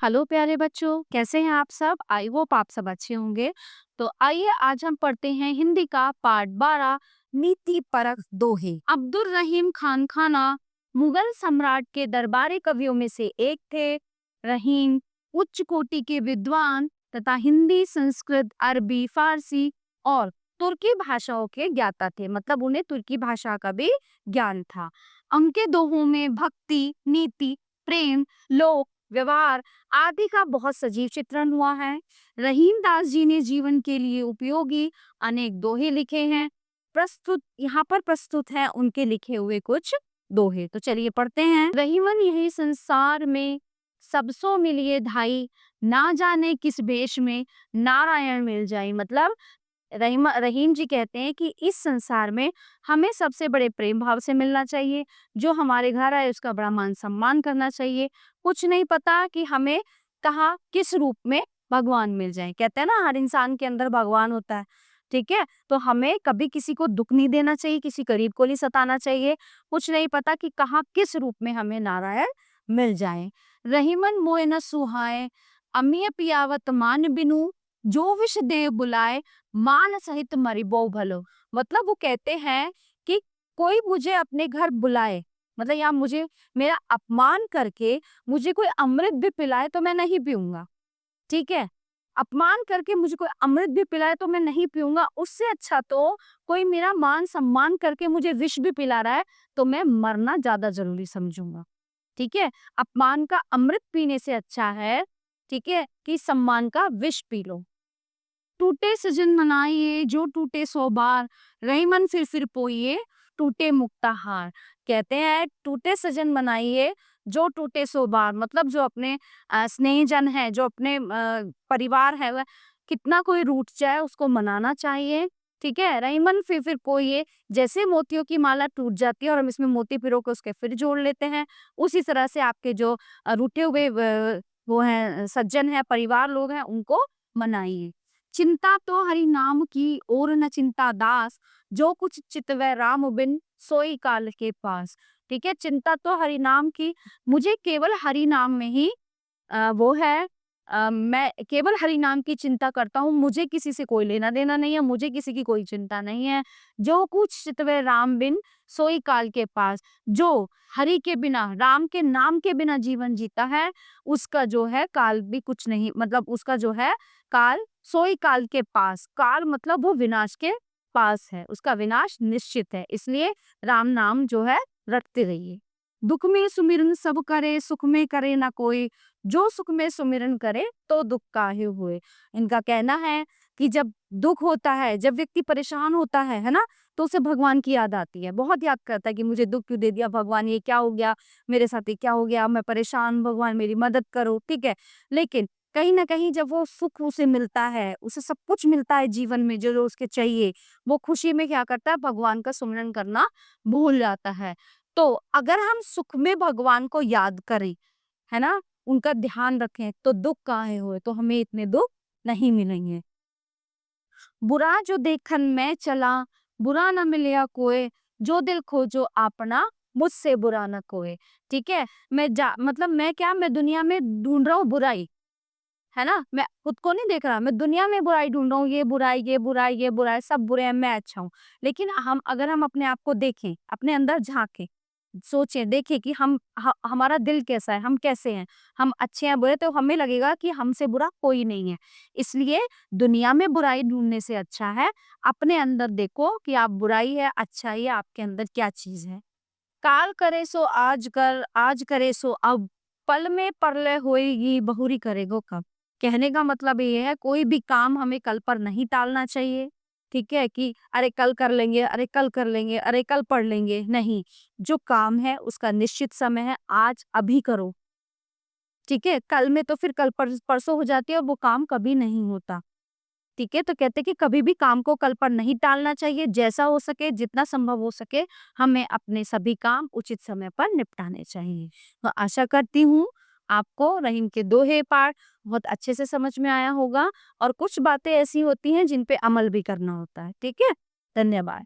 Hello प्यारे बच्चों, कैसे हैं आप सब? आई होप आप सब अच्छे होंगे। तो आइए आज हम पढ़ते हैं हिंदी का पार्ट 12 नीति परक दोहे। अब्दुल रहीम खान खाना मुगल सम्राट के दरबारी कवियों में से एक थे। रहीम उच्च कोटि के विद्वान तथा हिंदी, संस्कृत, अरबी, फारसी और तुर्की भाषाओं के ज्ञाता थे। मतलब उन्हें तुर्की भाषा का भी ज्ञान था। उनके दोहों में भक्ति, नीति, प्रेम, लोक व्यवहार आदि का बहुत सजीव चित्रण हुआ है। रहीम दास जी ने जीवन के लिए उपयोगी अनेक दोहे लिखे हैं। यहाँ पर प्रस्तुत है उनके लिखे हुए कुछ दोहे। तो चलिए पढ़ते हैं। रहीमन यही संसार में सबसो मिलिए धाई, ना जाने किस भेष में नारायण मिल जाए। मतलब रहीम जी कहते हैं कि इस संसार में हमें सबसे बड़े प्रेम भाव से मिलना चाहिए। जो हमारे घर आए उसका बड़ा मान सम्मान करना चाहिए। कुछ नहीं पता कि हमें कहाँ किस रूप में भगवान मिल जाए। कहते हैं ना, हर इंसान के अंदर भगवान होता है। ठीक है, तो हमें कभी किसी को दुख नहीं देना चाहिए, किसी गरीब को नहीं सताना चाहिए। कुछ नहीं पता कि कहाँ किस रूप में हमें नारायण मिल जाए। रहीमन मोए न सुहाए, अमिय पियावत मान बिनु, जो विष देव बुलाए मान सहित मरिबो भलो। मतलब वो कहते हैं कि कोई मुझे अपने घर बुलाए, मतलब या मुझे मेरा अपमान करके मुझे कोई अमृत भी पिलाए तो मैं नहीं पीऊंगा। ठीक है, अपमान करके मुझे कोई अमृत भी पिलाए तो मैं नहीं पीऊंगा। उससे अच्छा तो कोई मेरा मान सम्मान करके मुझे विष भी पिला रहा है तो मैं मरना ज्यादा जरूरी समझूंगा। ठीक है, अपमान का अमृत पीने से अच्छा है, ठीक है, कि सम्मान का विष पी लो। टूटे सजन मनाइए जो टूटे सौ बार, रहीमन फिर पोइए टूटे मुक्ता हार। कहते हैं टूटे सजन मनाइए जो टूटे सौ बार। मतलब जो अपने स्नेहजन है, जो अपने परिवार है, वह कितना कोई रूठ जाए उसको मनाना चाहिए। ठीक है, रहीमन फिर पोइए। जैसे मोतियों की माला टूट जाती है और हम इसमें मोती पिरो के उसके फिर जोड़ लेते हैं, उसी तरह से आपके जो रूठे हुए वो हैं सज्जन है, परिवार लोग हैं, उनको मनाइए। चिंता तो हरि नाम की और न चिंता दास, जो कुछ चितवै राम बिन सोई काल के पास। ठीक है, चिंता तो हरि नाम की, मुझे केवल हरि नाम में ही वो है, मैं केवल हरि नाम की चिंता करता हूँ। मुझे किसी से कोई लेना देना नहीं है, मुझे किसी की कोई चिंता नहीं है। जो कुछ चितवै राम बिन सोई काल के पास, जो हरि के बिना, राम के नाम के बिना जीवन जीता है, उसका जो है काल भी कुछ नहीं, मतलब उसका जो है काल सोई काल के पास। काल मतलब वो विनाश के पास है, उसका विनाश निश्चित है। इसलिए राम नाम जो है रटते रहिए। दुख में सुमिरन सब करे, सुख में करे ना कोई, जो सुख में सुमिरन करे तो दुख काहे हुए। इनका कहना है कि जब दुख होता है, जब व्यक्ति परेशान होता है ना, तो उसे भगवान की याद आती है, बहुत याद करता है कि मुझे दुख क्यों दे दिया भगवान, ये क्या हो गया मेरे साथ, ये क्या हो गया, मैं परेशान, भगवान मेरी मदद करो। ठीक है, लेकिन कहीं ना कहीं जब वो सुख उसे मिलता है, उसे सब कुछ मिलता है जीवन में जो जो उसके चाहिए, वो खुशी में क्या करता है, भगवान का सुमिरन करना भूल जाता है। तो अगर हम सुख में भगवान को याद करें, है ना, उनका ध्यान रखें, तो दुख काहे हुए, तो हमें इतने दुख नहीं मिलेंगे। बुरा जो देखन में चला, बुरा न मिलया कोय, जो दिल खोजो अपना, मुझसे बुरा न कोय। ठीक है, मतलब मैं दुनिया में ढूंढ रहा हूँ बुराई, है ना, मैं खुद को नहीं देख रहा, मैं दुनिया में बुराई ढूंढ रहा हूँ, ये बुराई, ये बुराई, ये बुराई, सब बुरे हैं, मैं अच्छा हूँ। लेकिन अगर हम अपने आप को देखें, अपने अंदर झांकें, सोचें, देखें कि हमारा दिल कैसा है, हम कैसे हैं, हम अच्छे हैं बुरे, तो हमें लगेगा कि हमसे बुरा कोई नहीं है। इसलिए दुनिया में बुराई ढूंढने से अच्छा है अपने अंदर देखो कि आप बुराई है, अच्छाई है, आपके अंदर क्या चीज है। काल करे सो आज कर, आज करे सो अब, पल में परलय होएगी बहुरी करेगो कब। कहने का मतलब ये है, कोई भी काम हमें कल पर नहीं टालना चाहिए। ठीक है, कि अरे कल कर लेंगे, अरे कल कर लेंगे, अरे कल पढ़ लेंगे, नहीं। जो काम है उसका निश्चित समय है, आज अभी करो। ठीक है, कल में तो फिर परसों हो जाती है और वो काम कभी नहीं होता। ठीक है, तो कहते हैं कि कभी भी काम को कल पर नहीं टालना चाहिए। जैसा हो सके, जितना संभव हो सके, हमें अपने सभी काम उचित समय पर निपटाने चाहिए। तो आशा करती हूँ आपको रहीम के दोहे पाठ बहुत अच्छे से समझ में आया होगा, और कुछ बातें ऐसी होती हैं जिन पे अमल भी करना होता है। ठीक है, धन्यवाद।